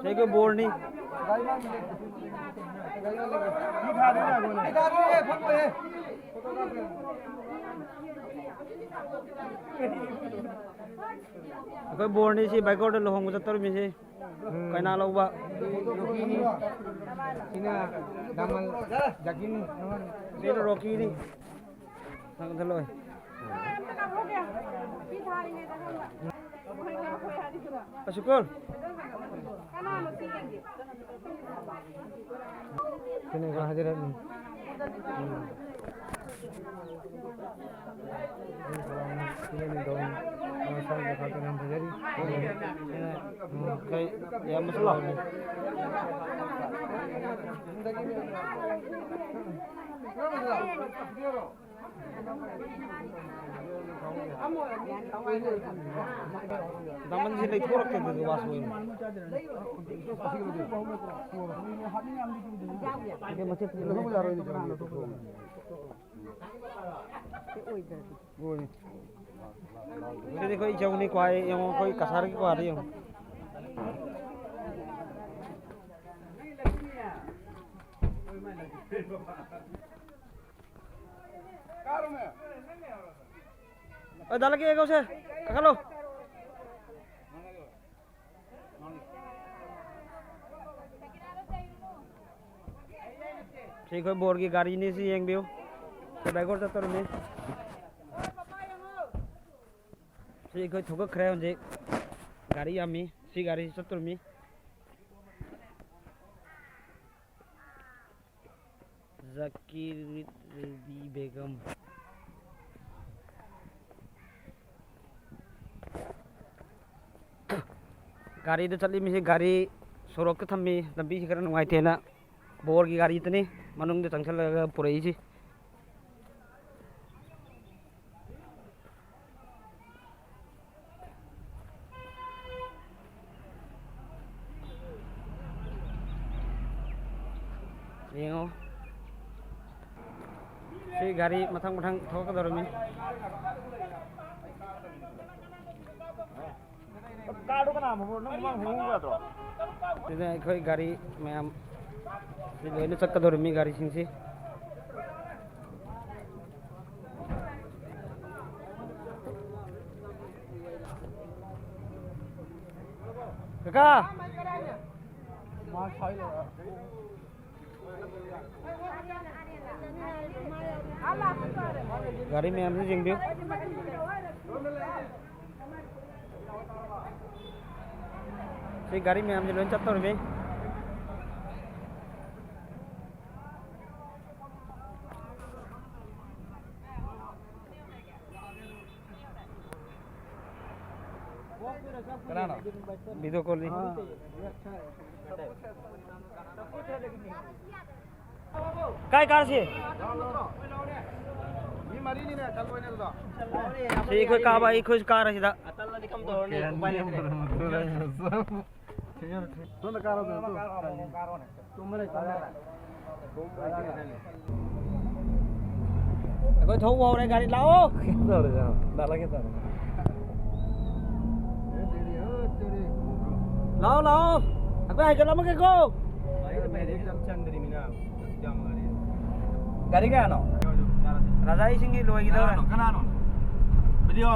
Saya ke bor ni. Aku bor ni si baik order lohong kita terus misi. Kau nak lau ba? Ina damal jakin Ni Rocky ni. Sang terloy. Syukur. Kena kehadiran ni. Ini ni daun masalah dekat dengan terjadi. Kayak ya masalah ni. Naman sila ikurok ke dito waso yun. Hindi masih belum laro ini kan. Jadi kau jauh ni kuai yang kau kasar ki kuai yang. Oh, dah lagi kau sih, kakak lo. Si kau bor ki gari ni si yang biu, sebagor tator ni. Si kau thukak keren je, gari ami, si gari tator mi. Zakir Redi Begum. गाड़ी तो चली मिसे गाड़ी सोरक के थम्मी लंबी से करन Y थेना bore की गाड़ी इतनी मनुंग दे तंगसल लगा पुरई जी येंगो से गाड़ी मथंग मथंग ठोक दरमी Kado ka na mo nang mahunga to. Tidak kau gari macam ini cakap dormi gari singsi. Kakak. Gari macam ni jengbiu. Si gari में हम जो loncat तो रुपये Kenapa? video call ni काय कार से si कोई कार भाई कोई कार है सीधा कोई thâu vào đây gaड़ी lao lao lao aku hai kalau makan kau Gari ka ano? Raja Ising ni luai kita orang Kanano? Video.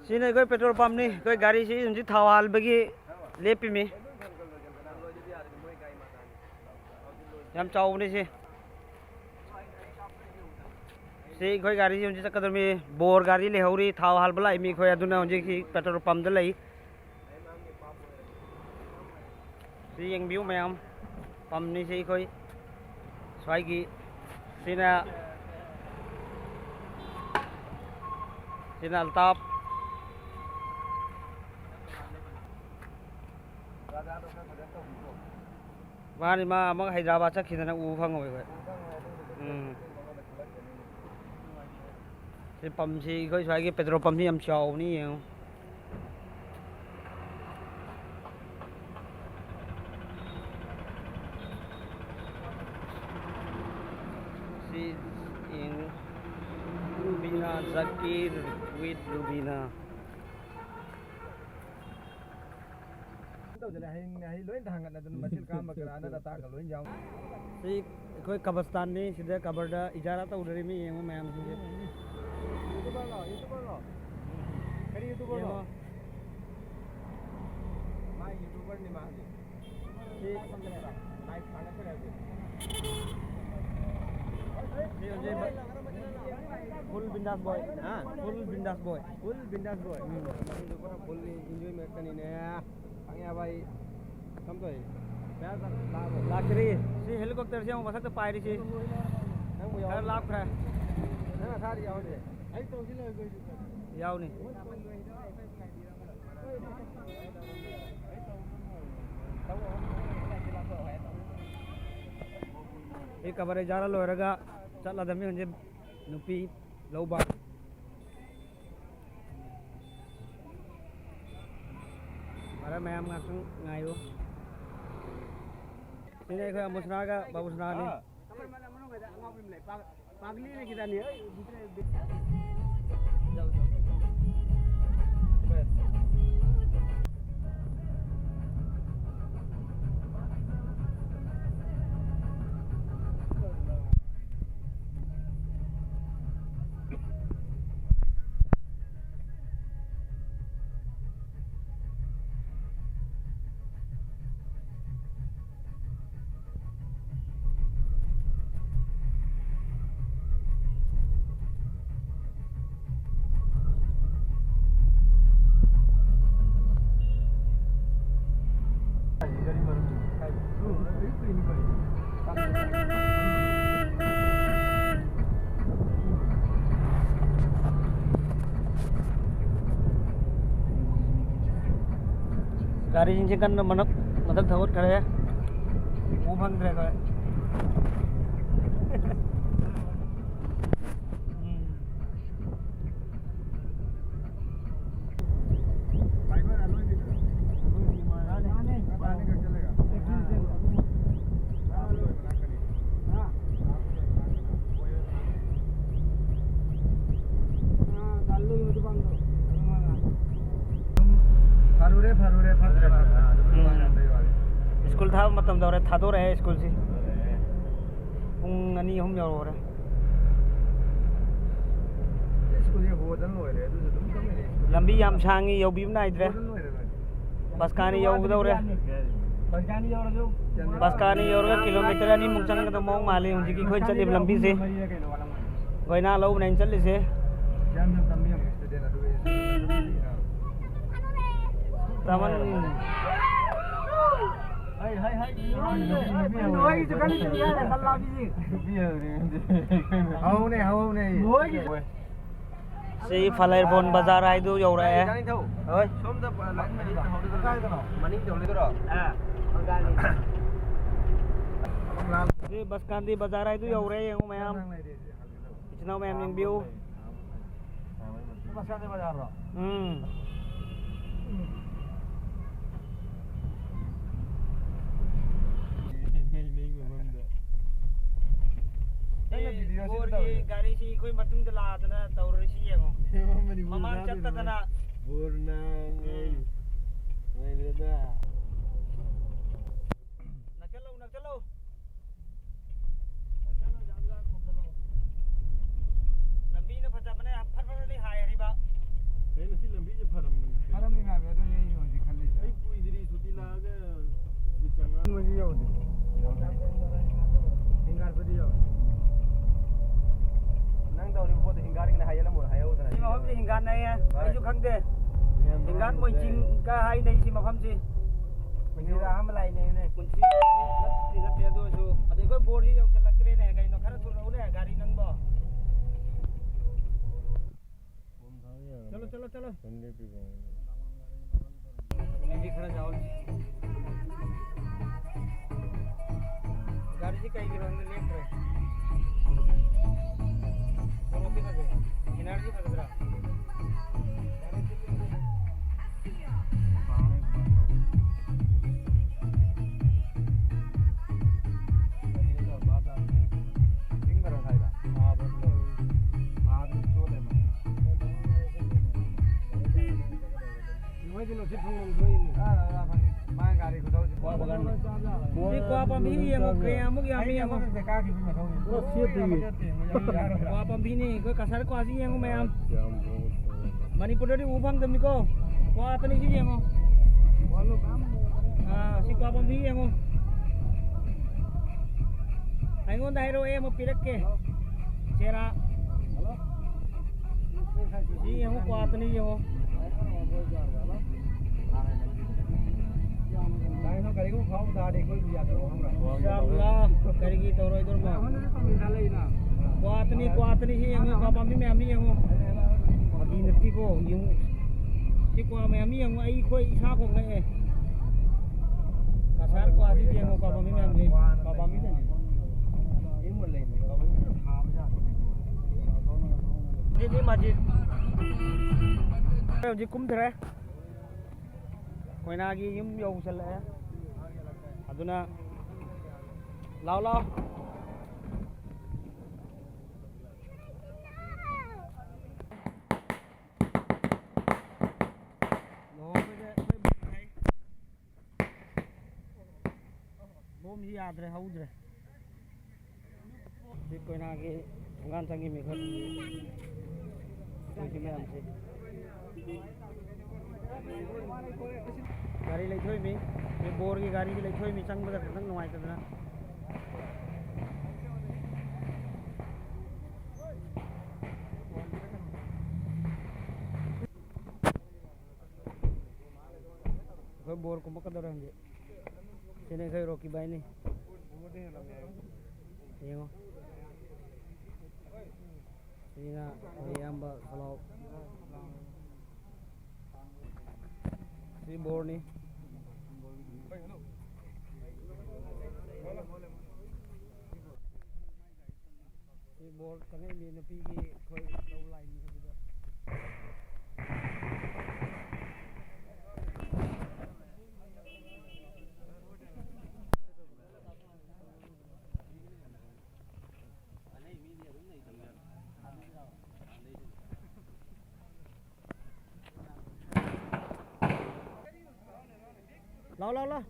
sini कोई petrol pump नहीं कोई गाड़ी से उनकी थावाल बगी लेपी में हम चाव नहीं से कोई गाड़ी से उनकी चक्कर में बोर गाड़ी ले हो रही थावाल बलाई में कोई अदुना उनकी पेट्रोल पंप दलाई से यंग व्यू में हम पंप नहीं से कोई स्वाइगी sini sini altap Mari ma mak Hyderabad chắc khi nào u phăng rồi vậy. Thì pump gì có phải cái petrol pump gì em chào ní nhiều. Si in Rubina Zakir with Rubina. ꯇꯧꯖꯂꯦ ꯍꯌꯦꯡ ꯂꯣꯏ ꯊꯥꯡꯒꯠꯅꯗꯅ ꯃꯆꯤꯜ ꯀꯥꯝꯕ ꯀꯔꯥꯅ ꯂꯇꯥꯒ ꯂꯣꯏ ꯌꯥꯎ ꯁꯤ ꯑꯩꯈꯣꯏ ꯀꯕꯁꯇꯥꯟꯅꯤ ꯁꯤꯗ ꯀꯕꯔꯗ ꯏꯖꯥꯔꯥ ꯇꯧꯗꯣꯔꯤ ꯃꯤ ꯌꯦꯡꯉꯣ ꯃꯌꯥꯝꯁꯤꯡꯁꯦ ꯌꯨꯇꯨꯕꯔꯂꯣ ꯀꯔꯤ ꯌꯨꯇꯨꯕꯔꯅꯣ ꯃꯥꯏ ꯌꯨꯇꯨꯕꯔꯅꯤ ꯃꯥ ꯍꯧꯖꯤꯛ ꯁꯤ ꯂꯥꯏꯚ ꯊꯥꯒꯠꯈ꯭ꯔꯦ ꯍꯧꯖꯤꯛ ꯁꯤ ꯍꯧꯖꯤꯛ फुल बिंदास बॉय फुल बिंदास बॉय मनिंदु पूरा फुल एंजॉय मेकनीने आंगे भाई कम तो लाक्री सी हेलीकॉप्टर से मथक पायरी सी खर लाभ खर नंगा सारी यावदे आई तो सिलो यावनी एक कबर जारा लोरगा चला दमी हंजे नुपी लौबा मारा ma'am ngakung ngayo ini ko amusnaga babusnani pagli ne kita ni jauh गाड़ी जिनसे kan मनक मतलब थवत करे वो भंग रहे का स्कूल था मतलब दौरे था दो रहे स्कूल से पुंग हम यौ रहे स्कूल ये होदन लोरे तो तुम कम ने लंबी याम सांगी यौ बीम नाइद्रे बस कानी यौ दौरे बस कानी यौ रे किलोमीटर अनि मुंचंग तो मौ माले हुंजी की खोई चले लंबी से गोइना लो नहीं चले से जान तम हम स्टूडेंट अदु तमन से फलायर बोन बाजार आइदु यौरा है ओय सोमदा मनी दौलेदरो से बस कांदी बाजार आइदु यौरा है यंग मैम इतना मैम यंग बियो बस कांदी बाजार रो गाड़ी सी कोई मतुंग दलादना तौरसी येगो ममान चत्तदना बोरना नैरेदा नचलो जागा खोगलो लंबी न फटा बने फट नहीं हाय हरिबा ए नसी लंबी जे फरम नहीं ना बेदो नहीं हो जी खाली ए कोई इधरी सुती लागे विचना मुझे यो दे हिंगार बदी यो nang tàu đi vô thì hình cái này hay lắm rồi hay đâu này. Mà hôm gì hình này ai chụp khăn thế? Hình mồi chinh cả hai này gì mà hôm gì? Mình đi ra ham lại này. Mình chỉ rất thế thôi chứ. Ở đây có board gì đâu sẽ lắc cái này cái nó khá là thua này gari nang bo. चलो. ये खड़ा जाओ. गाड़ी जी कहीं गिरोंगे late रहे. Energy बदला Đi qua bom bí yang một kaya muk yang mi yang qua bom bí ni ke kasar qua si yang mayam Manipur dari ubang demi ko qua tani si yang si qua bom bí yang ai ngon dai ro em pilek ke cera si yang qua tani yang Insyaallah kari ki toro idor ma kuat ni si yang ka pam mi ami yang agi nati ko yung si kwa mi ami yang ai khoi isa ko ngai kasar ko asi yang ka pam mi ami ka pam mi ne in mo lai ni masjid ji kum thare koina gi yum yo sala aduna lao lao bom hi adre haudre si koina gi ngan changi me khat ki me amse गाड़ी ले थोई मी ये bore की गाड़ी ले थोई मी चंग बदर खतंग नवाई तदना कोई बोर को मक दर हंगे चने खै रोकी बाई नहीं येंगो Ina ayamba kalau si bor ni si bor tangai ni napi ki khoi dau lai ni juga lao lao lao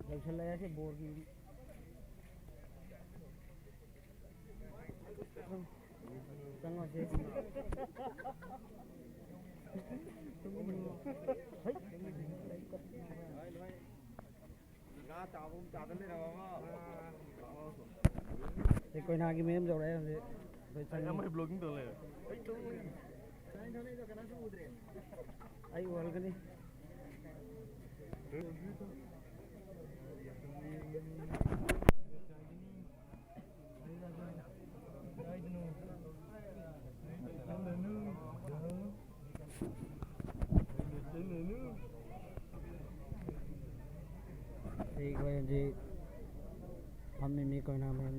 जब चल रहा है बोर की चंगा से कोई ना आगे में जो रहा है मैं ब्लॉगिंग कर ले आई वाल कनी ठीक है जी हमने मी कोई नाम है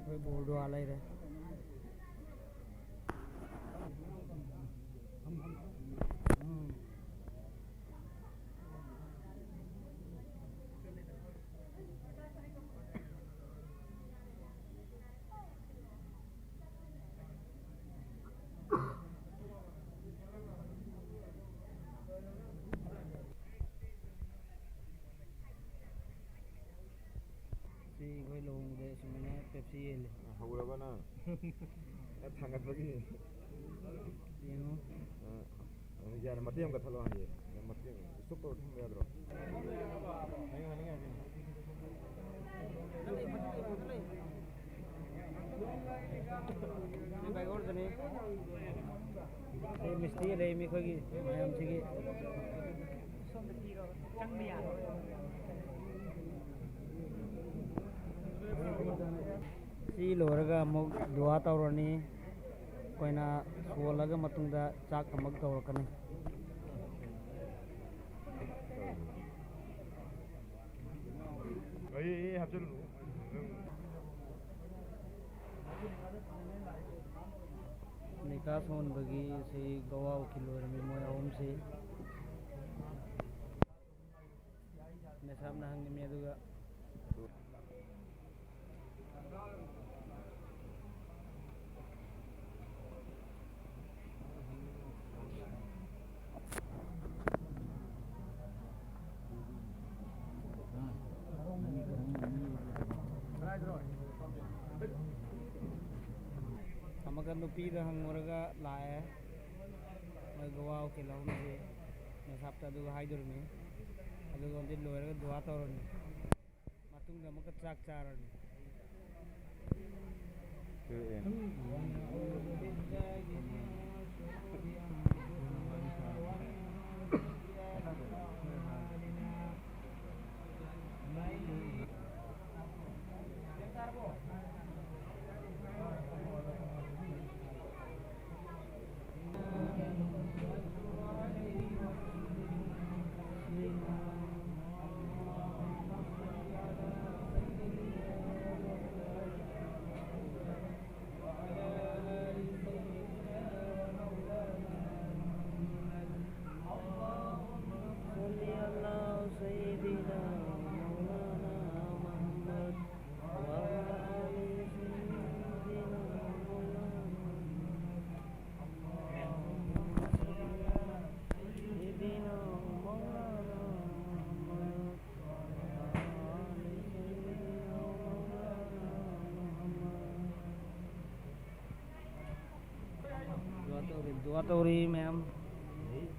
कोई बोर्ड वाला ही रहे कोई लोग दे सुमने पेप्सी ये ले हौला बना थांगत बगी ये नो यार मतियम का थलो हां ये मतियम स्टॉप तो थम याद रो ये बैग और तने ये मिस्त्री रे मी खोगी ma'am सिगी चंबिया si loraga amuk dua tawrani koina solaga matungda chak amak tawrakani ए 합절 nikah son bagi si gawa kilo rami moy om si nesam nahang ni meduga ꯅꯨꯄꯤꯗ ꯍꯪꯉꯨꯔꯒ ꯂꯥꯛꯑꯦ ꯃꯣꯏ ꯒꯋꯥ ꯎꯀꯤꯜ ꯑꯍꯨꯝꯁꯤ ꯃꯦꯁꯥꯞꯇ ꯑꯗꯨꯒ ꯍꯥꯏꯗꯣꯔꯤꯃꯤ ꯑꯗꯨꯒ ꯍꯧꯖꯤꯛ ꯂꯣꯏꯔꯒ ꯗꯨꯋꯥ ꯇꯧꯔꯅꯤ ꯃꯇꯨꯡꯗ ꯑꯃꯨꯛꯀ ꯆꯥꯛ ꯆꯥꯔꯅꯤ दुआ तो हो रही मैम